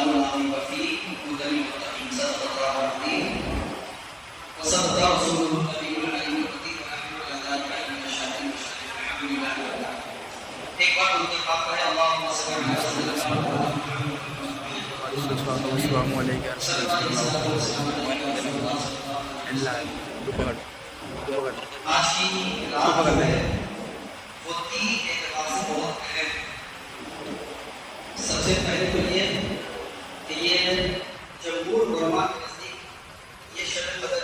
الله وفيه هدى للمتقين صدق الله العظيم وصدق رسوله النبي الكريم القدير ونحن على ذلك من الشاهدين الحمد لله رب العالمين. ایک بار اتفاق ہے اللهم صل على سيدنا محمد السلام علیکم آج کی رات جو ہے وہ تین اعتبار سے بہت اہم. سب سے پہلے تو یہ کہ یہ جمہور علماء کے نزدیک یہ شب قدر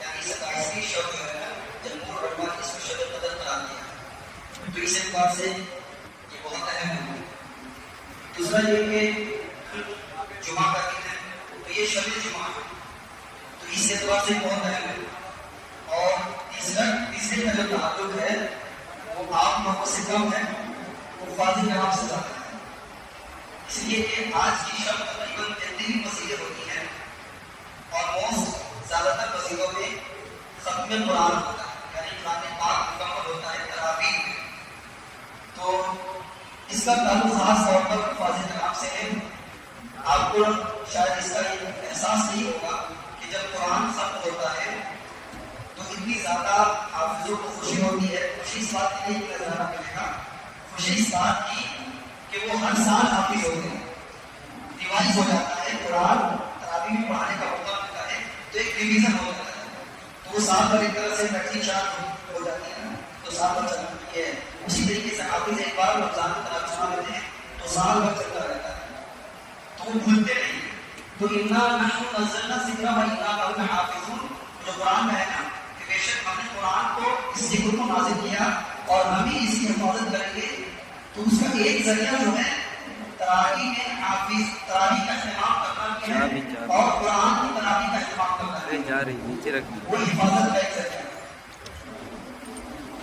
یعنی 27ویں شب جو ہے جمہور علماء اس کو شب قدر قرار دیا. تو اس اعتبار سے یہ بہت اہم ہے. دوسرا یہ کہ جمعہ کا دن ہے تو یہ شب جمعہ ہے تو اس اعتبار سے بہت اہم ہے. اور تیسرے کا جو تعلق ہے وہ آپ لوگوں سے کم ہے, وہ فاضل نام سے زیادہ ہے. اس لیے کہ آج کی شب تقریباً 33 وسیلے ہوتی ہیں اور موسٹ زیادہ تر وسیلوں میں ختم قرآن ہوتا ہے یعنی قرآن پاک مکمل ہوتا ہے تراویح میں. تو اس کا تعلق خاص طور پر فاضل نام سے ہے. آپ کو شاید اس کا احساس نہیں ہوگا کہ جب قرآن ختم ہوتا ہے تو اتنی زیادہ حافظوں کو خوشی ہوتی ہے. خوشی اس بات کی نہیں کہ نظارہ کرے گا, خوشی اس بات کی کہ وہ ہر سال حافظ ہوتے ہیں, ریوائز ہو جاتا ہے قرآن, تراویح میں پڑھانے کا موقع ملتا ہے تو ایک ریویژن ہو جاتا ہے. تو وہ سال بھر ایک طرح سے پریکٹس ہو جاتی ہے نا, تو سال بھر چلتی ہے. اسی طریقے سے حافظ ایک بار رمضان میں تراویح سنا لیتے ہیں تو سال بھر چلتا رہتا ہے, تو وہ بھولتے نہیں. تو انا نحن نزلنا الذکر و انا لہ حافظون, جو قرآن میں ہے نا کہ بے شک ہم نے قرآن کو اس ذکر کو نازل کیا اور ہم ہی اس کی حفاظت کریں گے. تو اس کا ایک ذریعہ جو ہے تراویح میں حافظ تراویح کا اہتمام کرنا بھی ہے اور قرآن کی تراویح کا اہتمام کرنا ہے, وہ حفاظت کا ایک ذریعہ.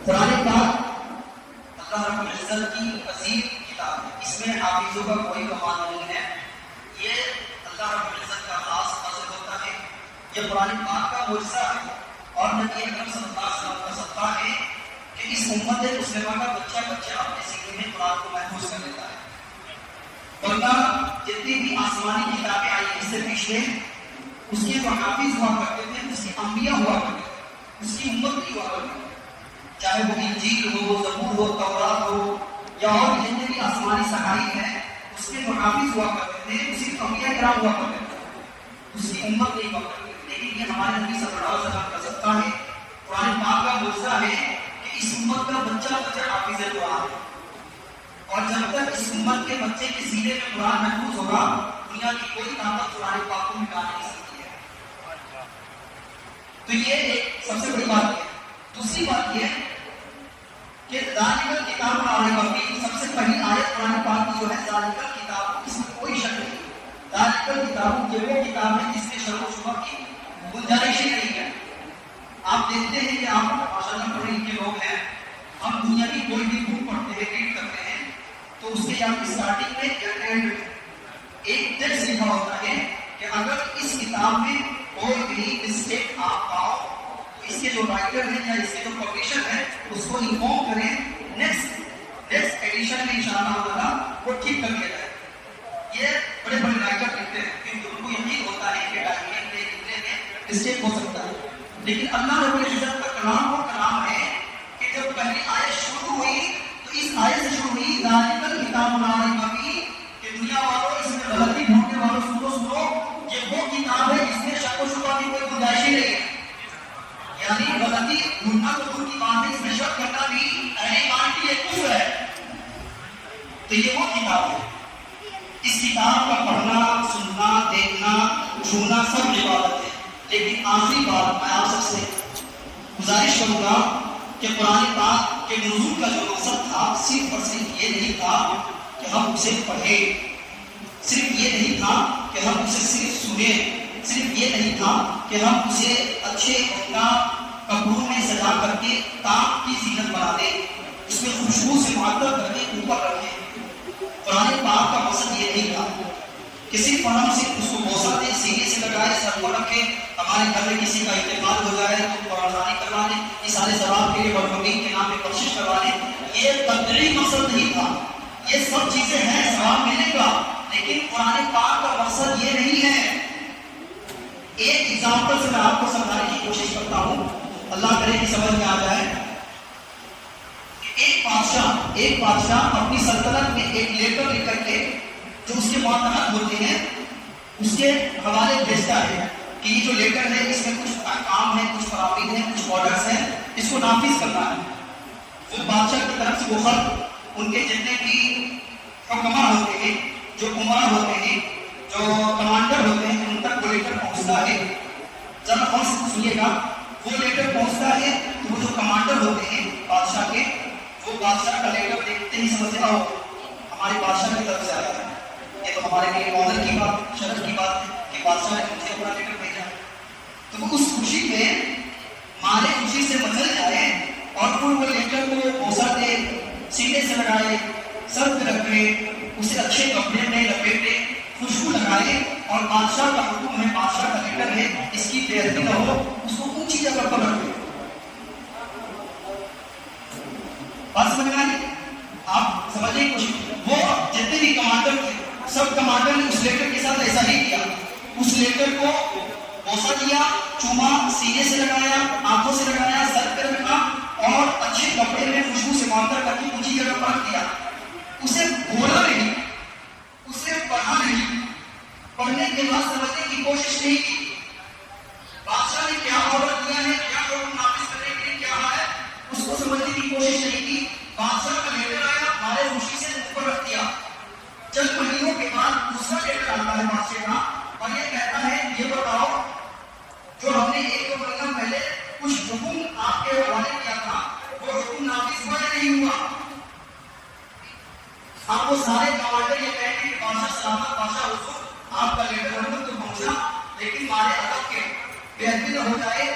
قرآن پاک اللہ رب العزت کی عظیم کتاب ہے, اس میں حافظوں کا کوئی کمال نہیں ہے. یہ اللہ رب العزت کا خاص فضل ہوتا ہے. یہ قرآن پاک کا معجزہ ہے اور نبی اکرم صلی اللہ علیہ وسلم کا صدقہ ہے کہ اس امت مسلمہ کا بچہ اپنے سینے میں قرآن کو محفوظ کر لیتا ہے. ورنہ جتنی بھی آسمانی کتابیں آئی اس سے پیچھے اس کے جو حافظ ہوا کرتے تھے اس کے انبیاء ہوا کرتے تھے, اس کی امت نہیں ہوا کرتے تھے. چاہے وہ انجیل ہو, زبور ہو, تورات ہو یا اور جتنے بھی آسمانی صحائف ہیں اس کے جو حافظ ہوا کرتے تھے صرف انبیاء کرام ہوا کرتے تھے, اس کی امت نہیں ہوا کرتے. لیکن یہ ہمارے نبی صلی اللہ علیہ وسلم کا صدقہ ہے, قرآن پاک کا معجزہ ہے کہ اس امت کا بچہ حافظ قرآن ہے. اور جب تک اس امت کے بچے کے سینے میں قرآن محفوظ ہوگا دنیا کی کوئی طاقت قرآن پاک کو مٹا نہیں سکتی ہے. تو یہ ایک سب سے بڑی بات ہے. دوسری بات یہ ہے کہ ذالک الکتاب لا ریب فیہ, سب سے پہلی آیت قرآن پاک کی جو ہے ذالک الکتاب, اس میں کوئی شک نہیں. ذالک الکتاب یہ وہ کتاب ہے جس میں شک و شبہ کی گنجائش ہی نہیں ہے. آپ دیکھتے ہیں کہ آپ ماشاءاللہ پڑھے لکھے لوگ ہیں, ہم دنیا کی کوئی بھی بک پڑھتے ہیں, ریڈ کرتے ہیں تو اس کے یہاں اسٹارٹنگ میں ایک ٹیکسٹ لکھا ہوتا ہے کہ اگر اس کتاب میں کوئی بھی مسٹیک آپ پاؤ تو اس کے جو رائٹر ہیں یا اس کے جو پبلشر ہیں اس کو انفارم کریں, نیکسٹ ایڈیشن میں انشاءاللہ تعالیٰ وہ ٹھیک کر دیا جائے. یہ بڑے بڑے رائٹر لکھتے ہیں کیونکہ ان کو یقین ہوتا ہے کہ ڈاکیومنٹ میں لکھنے میں مسٹیک ہو سکتا ہے. لیکن اللہ رب العزت کا کلام وہ کلام ہے کہ جب پہلی آیت شروع ہوئی تو اس آیت سے شروع ہوئی ذالک الکتاب لا ریب فیہ, کہ دنیا والوں اس میں غلطی ڈھونڈنے والوں سنو یہ وہ کتاب ہے جس میں شک و شبہ کی کوئی گنجائش ہی نہیں ہے. یعنی غلطی ڈھونڈنا تو دور کی بات ہے, اس میں شک کرنا بھی اہل ایمان کے لیے کفر ہے. تو یہ وہ کتاب ہے. اس کتاب کا پڑھنا, سننا, دیکھنا, چھونا سب عبادت ہے. لیکن آخری بات میں آپ سب سے گزارش کروں گا کہ قرآن پاک کے نزول کا جو مقصد تھا صرف اور صرف یہ نہیں تھا کہ ہم اسے پڑھیں, صرف یہ نہیں تھا کہ ہم اسے صرف سنیں, صرف یہ نہیں تھا کہ ہم اسے اچھے کپڑوں میں سجا کر کے تاج کی زینت بنا دیں, اس میں خوشبو سے معطر کر کے اوپر رکھیں. قرآن پاک کا مقصد یہ نہیں تھا کہ صرف ہم صرف اس کو بوسہ دیں, سینے سے لگائے, سر کو رکھیں, ہمارے گھر میں کسی کا انتقال ہو جائے تو قرآن خوانی کروا دیں, اس سارے ثواب کے لیے مرحومین کے نام پہ بخشش کروا دیں. یہ تبلیغی مقصد نہیں تھا. یہ سب چیزیں ہیں ثواب ملنے کا, لیکن قرآن پاک کا کوشش کرتا ہوں، اللہ کرے کہ سمجھ میں آ جائے کہ ایک بادشاہ اپنی سلطنت میں ایک لیٹر لکھ کر کے جو اس کے معتمد ہوتے ہیں اس کے حوالے بھیجتا ہے کہ یہ جو لیٹر ہے اس میں کچھ احکام ہے، کچھ فرامین ہیں، کچھ آرڈرز ہیں، اس کو نافذ کرنا ہے۔ وہ بادشاہ کی طرف سے وہ خط ان کے جتنے بھی حکماں ہوتے ہیں، جو عمرا ہوتے ہیں، جو کمانڈر ہوتے ہیں، ان تک وہ لیٹر پہنچتا ہے۔ ذرا غور سے سنیے گا، وہ لیٹر پہنچتا ہے تو وہ جو کمانڈر ہوتے ہیں بادشاہ کے، وہ بادشاہ کا لیٹر دیکھتے ہی سمجھتے ہیں ہمارے بادشاہ کی طرف سے آیا ہے، یہ تو ہمارے لیے آنر کی بات، شرف کی بات ہے کہ بادشاہ نے مجھے اپنا لیٹر بھیجا۔ تو وہ اس خوشی میں مارے خوشی سے مچل جائے اور پھر وہ لیٹر کو بوسہ دے، سینے سے لگائے، سر پہ رکھے، اسے اچھے کپڑے میں لپیٹے، خوشبو لگائے، اور بادشاہ کا حکم ہے، بادشاہ کا لیٹر ہے، اس کی بے عزتی نہ ہو، اس کو اونچی جگہ پر رکھے۔ بات سمجھ میں آئی؟ آپ سمجھنے کی کوشش، وہ جتنے بھی کمانڈر تھے سب کمانڈر نے اس لیٹر کے ساتھ ایسا ہی کیا، اس لیٹر کو بوسہ دیا، چوما، سینے سے لگایا، آنکھوں سے لگایا، سر پہ رکھا اور اچھے کپڑے میں خوشبو سے معطر کر کے اونچی جگہ پر رکھ دیا۔ اسے بولا نہیں، اسے پڑھا نہیں، پڑھنے کے بعد سمجھنے کی کوشش نہیں کی۔ بادشاہ نے کیا آرڈر دیا ہے، کیا حکم نافذ کرنے کے لیے کیا ہے، اس کو سمجھنے کی کوشش نہیں کی۔ بادشاہ کا لیٹر آیا، ہمارے خوشی سے اوپر رکھ دیا۔ چند مہینوں کے بعد دوسرا لیٹر آتا ہے بادشاہ کا اور یہ کہتا ہے یہ بتاؤ جو ہم نے ایک دو مہینہ پہلے کچھ حکم آپ کے حوالے کیا تھا وہ حکم نافذ ہوا یا نہیں ہوا؟ آپ کو سارے کمانڈر یہ کہیں گے کہ بادشاہ سلامت، بادشاہ حضور آپ کا لیٹر ہم تک تو پہنچا، لیکن ہمارے ادب کے بے ادبی نہ ہو جائے،